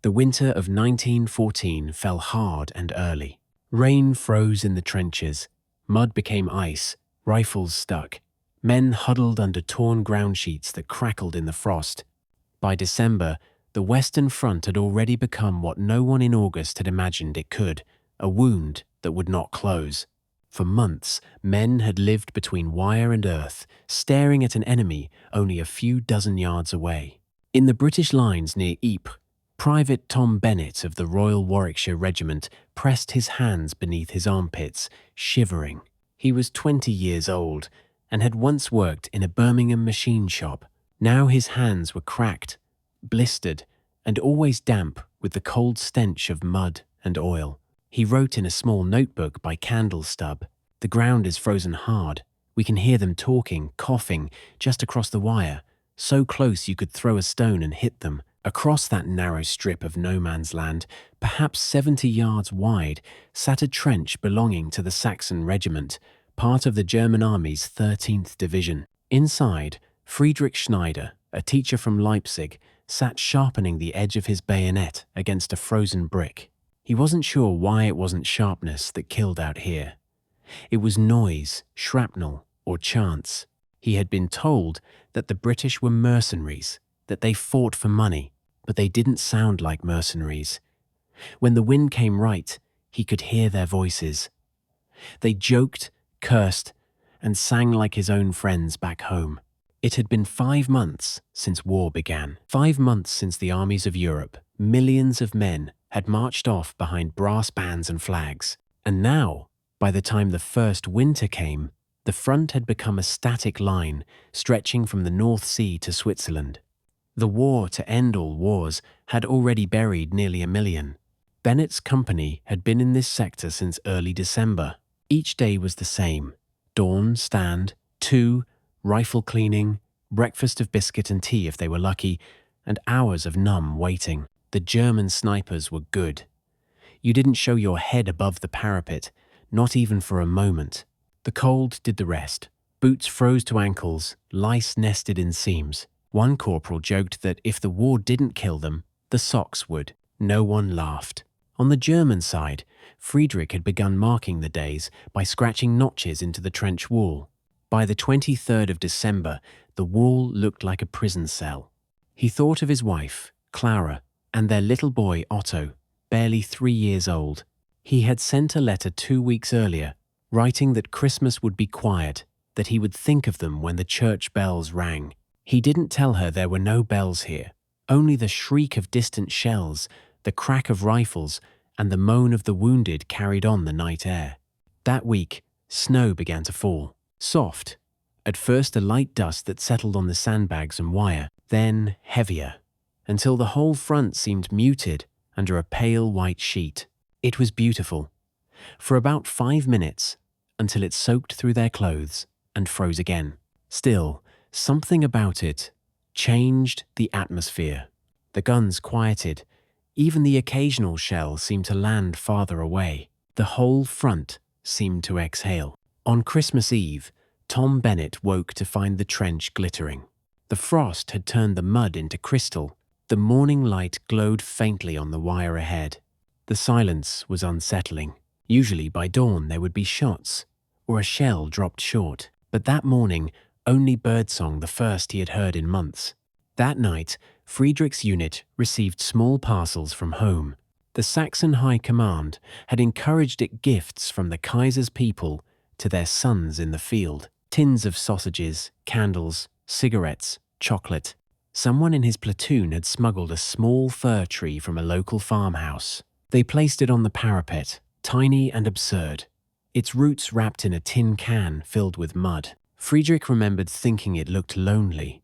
The winter of 1914 fell hard and early. Rain froze in the trenches, mud became ice, rifles stuck. Men huddled under torn ground sheets that crackled in the frost. By December, the Western Front had already become what no one in August had imagined it could, a wound that would not close. For months, men had lived between wire and earth, staring at an enemy only a few dozen yards away. In the British lines near Ypres, Private Tom Bennett of the Royal Warwickshire Regiment pressed his hands beneath his armpits, shivering. He was 20 years old and had once worked in a Birmingham machine shop. Now his hands were cracked, blistered, and always damp with the cold stench of mud and oil. He wrote in a small notebook by candle stub, "The ground is frozen hard. We can hear them talking, coughing, just across the wire, so close you could throw a stone and hit them." Across that narrow strip of no man's land, perhaps 70 yards wide, sat a trench belonging to the Saxon Regiment, part of the German Army's 13th Division. Inside, Friedrich Schneider, a teacher from Leipzig, sat sharpening the edge of his bayonet against a frozen brick. He wasn't sure why it wasn't sharpness that killed out here. It was noise, shrapnel, or chance. He had been told that the British were mercenaries, that they fought for money, but they didn't sound like mercenaries. When the wind came right, he could hear their voices. They joked, cursed, and sang like his own friends back home. It had been 5 months since war began. 5 months since the armies of Europe, millions of men, had marched off behind brass bands and flags. And now, by the time the first winter came, the front had become a static line stretching from the North Sea to Switzerland. The war to end all wars had already buried nearly 1 million. Bennett's company had been in this sector since early December. Each day was the same. Dawn, stand, 2, rifle cleaning, breakfast of biscuit and tea if they were lucky, and hours of numb waiting. The German snipers were good. You didn't show your head above the parapet, not even for a moment. The cold did the rest. Boots froze to ankles, lice nested in seams. One corporal joked that if the war didn't kill them, the socks would. No one laughed. On the German side, Friedrich had begun marking the days by scratching notches into the trench wall. By the 23rd of December, the wall looked like a prison cell. He thought of his wife, Clara, and their little boy, Otto, barely 3 years old. He had sent a letter 2 weeks earlier, writing that Christmas would be quiet, that he would think of them when the church bells rang. He didn't tell her there were no bells here, only the shriek of distant shells, the crack of rifles, and the moan of the wounded carried on the night air. That week, snow began to fall. Soft, at first a light dust that settled on the sandbags and wire, then heavier, until the whole front seemed muted under a pale white sheet. It was beautiful. For about 5 minutes, until it soaked through their clothes and froze again. Still, something about it changed the atmosphere. The guns quieted. Even the occasional shell seemed to land farther away. The whole front seemed to exhale. On Christmas Eve, Tom Bennett woke to find the trench glittering. The frost had turned the mud into crystal. The morning light glowed faintly on the wire ahead. The silence was unsettling. Usually by dawn there would be shots, or a shell dropped short. But that morning, only birdsong, the first he had heard in months. That night, Friedrich's unit received small parcels from home. The Saxon High Command had encouraged it gifts from the Kaiser's people to their sons in the field. Tins of sausages, candles, cigarettes, chocolate. Someone in his platoon had smuggled a small fir tree from a local farmhouse. They placed it on the parapet, tiny and absurd, its roots wrapped in a tin can filled with mud. Friedrich remembered thinking it looked lonely,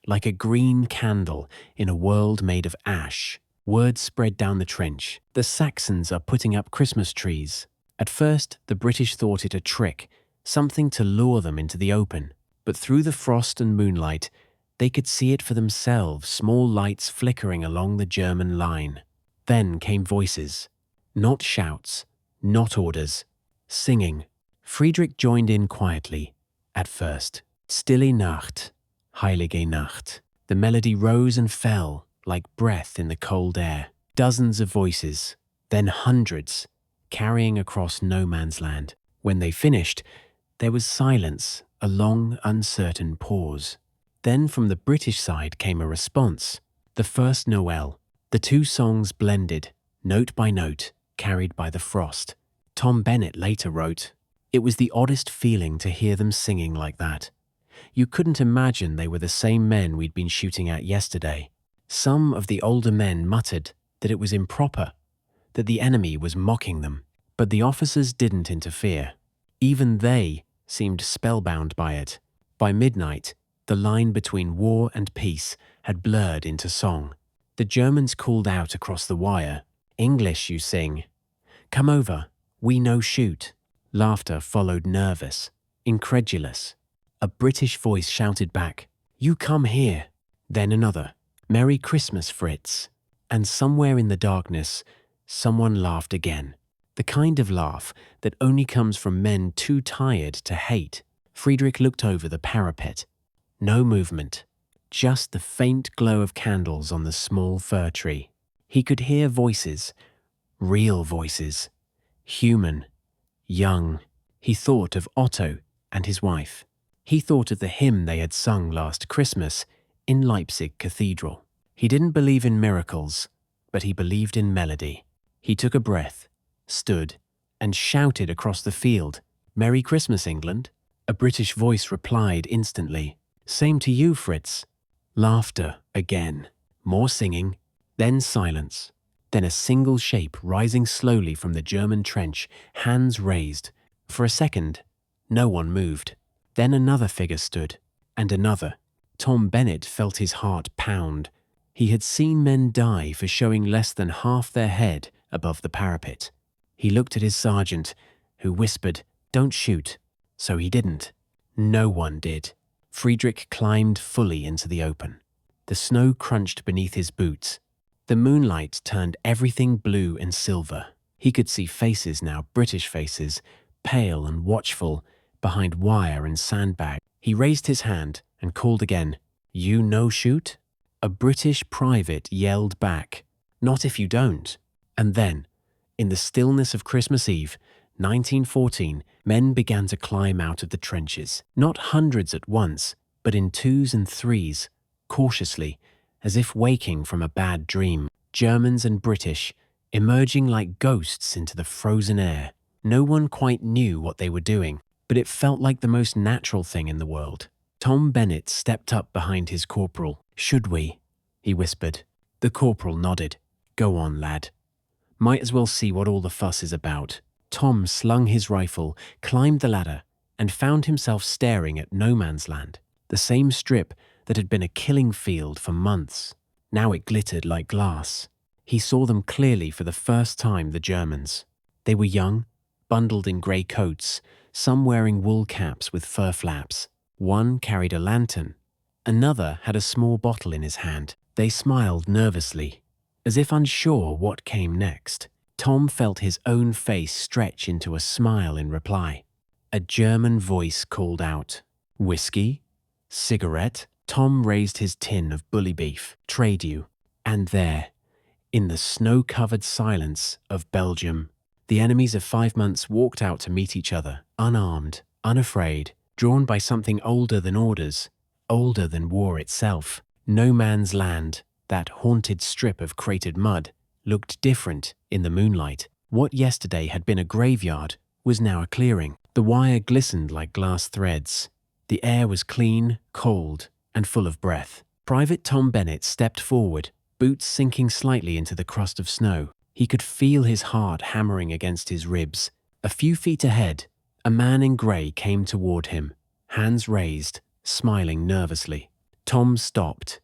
like a green candle in a world made of ash. Word spread down the trench. The Saxons are putting up Christmas trees. At first, the British thought it a trick, something to lure them into the open. But through the frost and moonlight, they could see it for themselves, small lights flickering along the German line. Then came voices. Not shouts, not orders. Singing. Friedrich joined in quietly. At first, Stille Nacht, Heilige Nacht. The melody rose and fell like breath in the cold air. Dozens of voices, then hundreds, carrying across no man's land. When they finished, there was silence, a long, uncertain pause. Then from the British side came a response. The first Noel. The two songs blended, note by note, carried by the frost. Tom Bennett later wrote, "It was the oddest feeling to hear them singing like that. You couldn't imagine they were the same men we'd been shooting at yesterday. Some of the older men muttered that it was improper, that the enemy was mocking them, but the officers didn't interfere. Even they seemed spellbound by it. By midnight, the line between war and peace had blurred into song. The Germans called out across the wire, 'English you sing. Come over, we no shoot.' Laughter followed, nervous, incredulous. A British voice shouted back, 'You come here.' Then another, 'Merry Christmas, Fritz.' And somewhere in the darkness, someone laughed again. The kind of laugh that only comes from men too tired to hate. Friedrich looked over the parapet. No movement, just the faint glow of candles on the small fir tree. He could hear voices, real voices, human, young. He thought of Otto and his wife. He thought of the hymn they had sung last Christmas in Leipzig Cathedral. He didn't believe in miracles, but he believed in melody. He took a breath, stood, and shouted across the field, 'Merry Christmas, England.' A British voice replied instantly, 'Same to you, Fritz.' Laughter again, more singing, then silence, then a single shape rising slowly from the German trench, hands raised. For a second, no one moved. Then another figure stood, and another. Tom Bennett felt his heart pound. He had seen men die for showing less than half their head above the parapet. He looked at his sergeant, who whispered, 'Don't shoot.' So he didn't. No one did. Friedrich climbed fully into the open. The snow crunched beneath his boots. The moonlight turned everything blue and silver. He could see faces now, British faces, pale and watchful, behind wire and sandbag. He raised his hand and called again, 'You no shoot?' A British private yelled back, 'Not if you don't.' And then, in the stillness of Christmas Eve, 1914, men began to climb out of the trenches, not hundreds at once, but in twos and threes, cautiously, as if waking from a bad dream. Germans and British, emerging like ghosts into the frozen air. No one quite knew what they were doing, but it felt like the most natural thing in the world. Tom Bennett stepped up behind his corporal. 'Should we?' he whispered. The corporal nodded. 'Go on, lad. Might as well see what all the fuss is about.' Tom slung his rifle, climbed the ladder, and found himself staring at no man's land, the same strip that had been a killing field for months. Now it glittered like glass. He saw them clearly for the first time, the Germans. They were young, bundled in grey coats, some wearing wool caps with fur flaps. One carried a lantern. Another had a small bottle in his hand. They smiled nervously, as if unsure what came next. Tom felt his own face stretch into a smile in reply. A German voice called out, 'Whiskey? Cigarette?' Tom raised his tin of bully beef. 'Trade you.' And there, in the snow-covered silence of Belgium, the enemies of 5 months walked out to meet each other, unarmed, unafraid, drawn by something older than orders, older than war itself. No man's land, that haunted strip of cratered mud, looked different in the moonlight. What yesterday had been a graveyard was now a clearing. The wire glistened like glass threads. The air was clean, cold, and full of breath. Private Tom Bennett stepped forward, boots sinking slightly into the crust of snow. He could feel his heart hammering against his ribs. A few feet ahead, a man in grey came toward him, hands raised, smiling nervously. Tom stopped.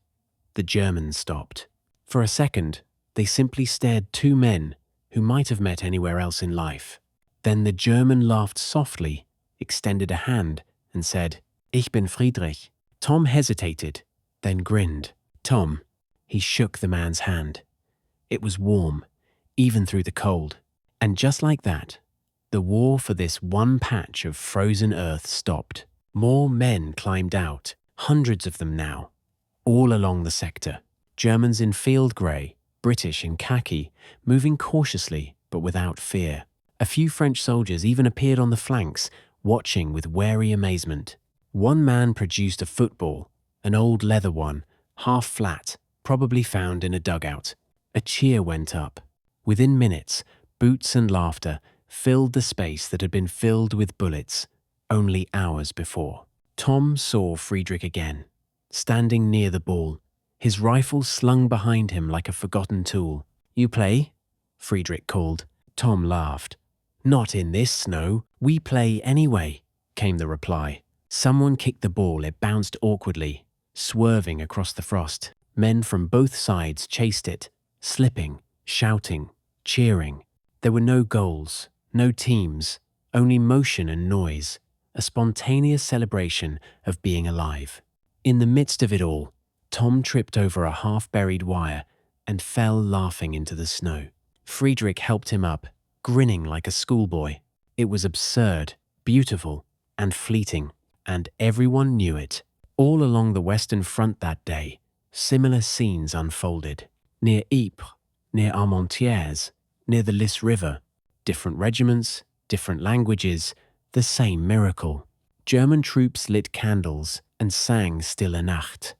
The Germans stopped. For a second, they simply stared, two men who might have met anywhere else in life. Then the German laughed softly, extended a hand, and said, "Ich bin Friedrich." Tom hesitated, then grinned. "Tom." He shook the man's hand. It was warm, even through the cold. And just like that, the war for this one patch of frozen earth stopped. More men climbed out, hundreds of them now, all along the sector. Germans in field grey, British in khaki, moving cautiously but without fear. A few French soldiers even appeared on the flanks, watching with wary amazement. One man produced a football, an old leather one, half flat, probably found in a dugout. A cheer went up. Within minutes, boots and laughter filled the space that had been filled with bullets only hours before. Tom saw Friedrich again, standing near the ball, his rifle slung behind him like a forgotten tool. "You play?" Friedrich called. Tom laughed. "Not in this snow. We play anyway," came the reply. Someone kicked the ball. It bounced awkwardly, swerving across the frost. Men from both sides chased it, slipping, shouting, cheering. There were no goals, no teams, only motion and noise, a spontaneous celebration of being alive. In the midst of it all, Tom tripped over a half-buried wire and fell laughing into the snow. Friedrich helped him up, grinning like a schoolboy. It was absurd, beautiful, and fleeting, and everyone knew it. All along the Western Front that day, similar scenes unfolded. Near Ypres, near Armentières, near the Lys River, different regiments, different languages, the same miracle. German troops lit candles and sang Stille Nacht.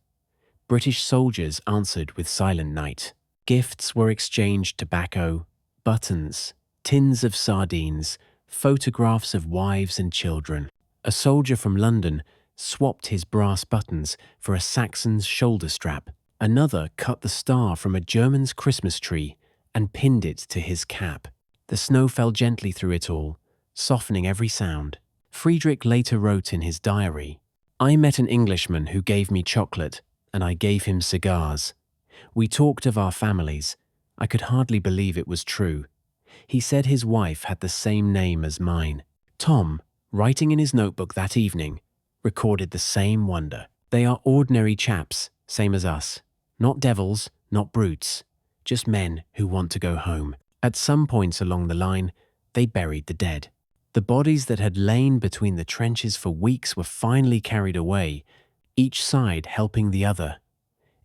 British soldiers answered with Silent Night. Gifts were exchanged: tobacco, buttons, tins of sardines, photographs of wives and children. A soldier from London swapped his brass buttons for a Saxon's shoulder strap. Another cut the star from a German's Christmas tree and pinned it to his cap. The snow fell gently through it all, softening every sound. Friedrich later wrote in his diary, "I met an Englishman who gave me chocolate, and I gave him cigars. We talked of our families. I could hardly believe it was true. He said his wife had the same name as mine." Tom, writing in his notebook that evening, recorded the same wonder. "They are ordinary chaps, same as us. Not devils, not brutes, just men who want to go home." At some points along the line, they buried the dead. The bodies that had lain between the trenches for weeks were finally carried away, each side helping the other,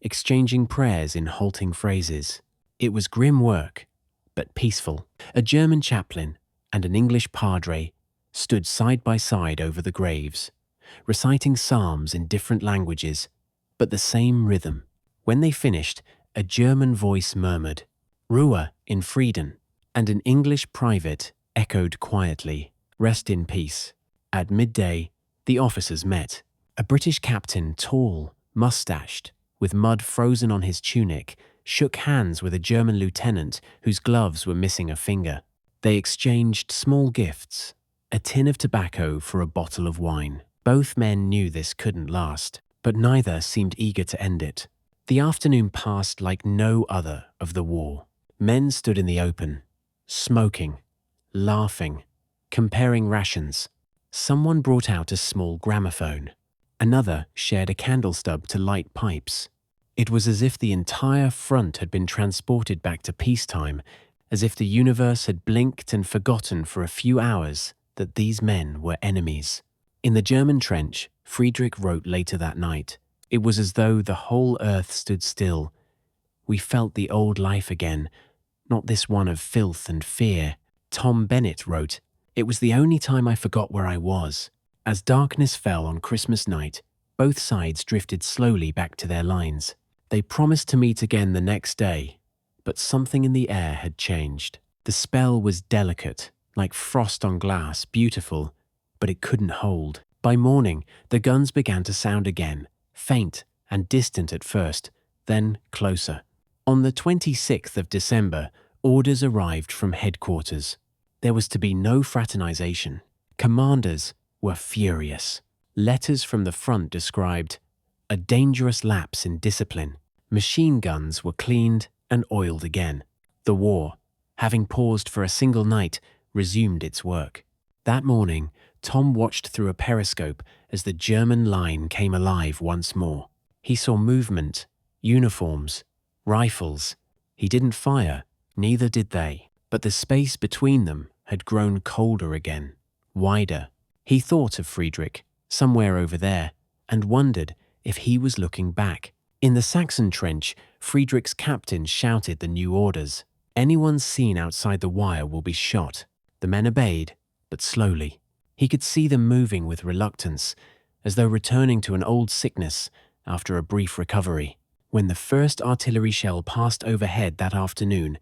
exchanging prayers in halting phrases. It was grim work, but peaceful. A German chaplain and an English padre stood side by side over the graves, reciting psalms in different languages, but the same rhythm. When they finished, a German voice murmured, "Ruhe in Frieden," and an English private echoed quietly, "Rest in peace." At midday, the officers met. A British captain, tall, mustached, with mud frozen on his tunic, shook hands with a German lieutenant whose gloves were missing a finger. They exchanged small gifts, a tin of tobacco for a bottle of wine. Both men knew this couldn't last, but neither seemed eager to end it. The afternoon passed like no other of the war. Men stood in the open, smoking, laughing, comparing rations. Someone brought out a small gramophone. Another shared a candle stub to light pipes. It was as if the entire front had been transported back to peacetime, as if the universe had blinked and forgotten for a few hours that these men were enemies. In the German trench, Friedrich wrote later that night, "It was as though the whole earth stood still. We felt the old life again, not this one of filth and fear." Tom Bennett wrote, "It was the only time I forgot where I was." As darkness fell on Christmas night, both sides drifted slowly back to their lines. They promised to meet again the next day, but something in the air had changed. The spell was delicate, like frost on glass, beautiful, but it couldn't hold. By morning, the guns began to sound again, faint and distant at first, then closer. On the 26th of December, orders arrived from headquarters. There was to be no fraternization. Commanders were furious. Letters from the front described a dangerous lapse in discipline. Machine guns were cleaned and oiled again. The war, having paused for a single night, resumed its work. That morning, Tom watched through a periscope as the German line came alive once more. He saw movement, uniforms, rifles. He didn't fire, neither did they, but the space between them had grown colder again, wider. He thought of Friedrich, somewhere over there, and wondered if he was looking back. In the Saxon trench, Friedrich's captain shouted the new orders. Anyone seen outside the wire will be shot. The men obeyed, but slowly. He could see them moving with reluctance, as though returning to an old sickness after a brief recovery. When the first artillery shell passed overhead that afternoon,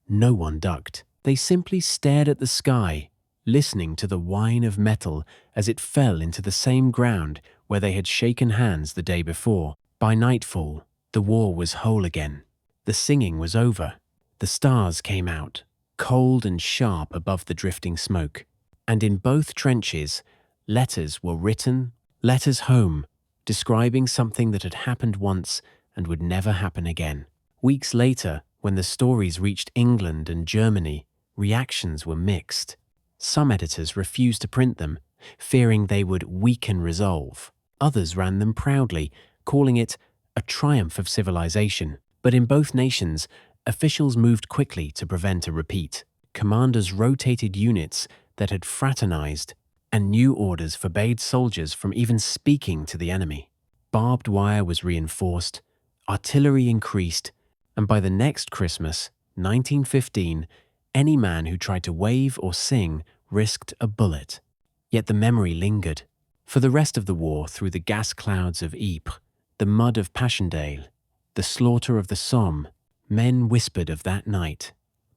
no one ducked. They simply stared at the sky, listening to the whine of metal as it fell into the same ground where they had shaken hands the day before. By nightfall, the war was whole again. The singing was over. The stars came out, cold and sharp above the drifting smoke. And in both trenches, letters were written, letters home, describing something that had happened once and would never happen again. Weeks later, when the stories reached England and Germany, reactions were mixed. Some editors refused to print them, fearing they would weaken resolve. Others ran them proudly, calling it a triumph of civilization. But in both nations, officials moved quickly to prevent a repeat. Commanders rotated units that had fraternized, and new orders forbade soldiers from even speaking to the enemy. Barbed wire was reinforced, artillery increased, and by the next Christmas, 1915, any man who tried to wave or sing risked a bullet. Yet the memory lingered. For the rest of the war, through the gas clouds of Ypres, the mud of Passchendaele, the slaughter of the Somme, men whispered of that night,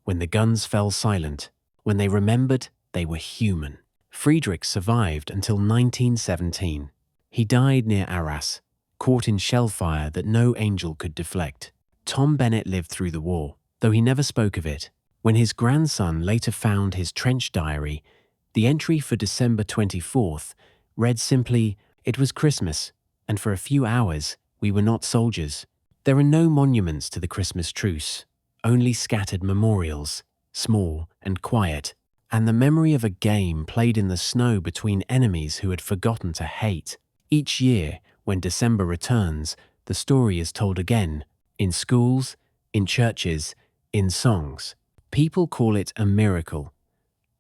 when the guns fell silent, when they remembered they were human. Friedrich survived until 1917. He died near Arras, caught in shell fire that no angel could deflect. Tom Bennett lived through the war, though he never spoke of it. When his grandson later found his trench diary, the entry for December 24th read simply, "It was Christmas, and for a few hours we were not soldiers." There are no monuments to the Christmas Truce, only scattered memorials, small and quiet, and the memory of a game played in the snow between enemies who had forgotten to hate. Each year, when December returns, the story is told again, in schools, in churches, in songs. People call it a miracle,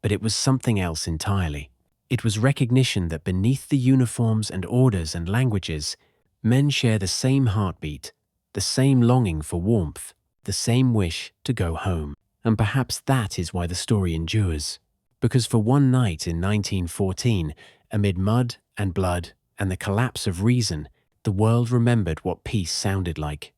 but it was something else entirely. It was recognition that beneath the uniforms and orders and languages, men share the same heartbeat, the same longing for warmth, the same wish to go home. And perhaps that is why the story endures. Because for one night in 1914, amid mud and blood and the collapse of reason, the world remembered what peace sounded like.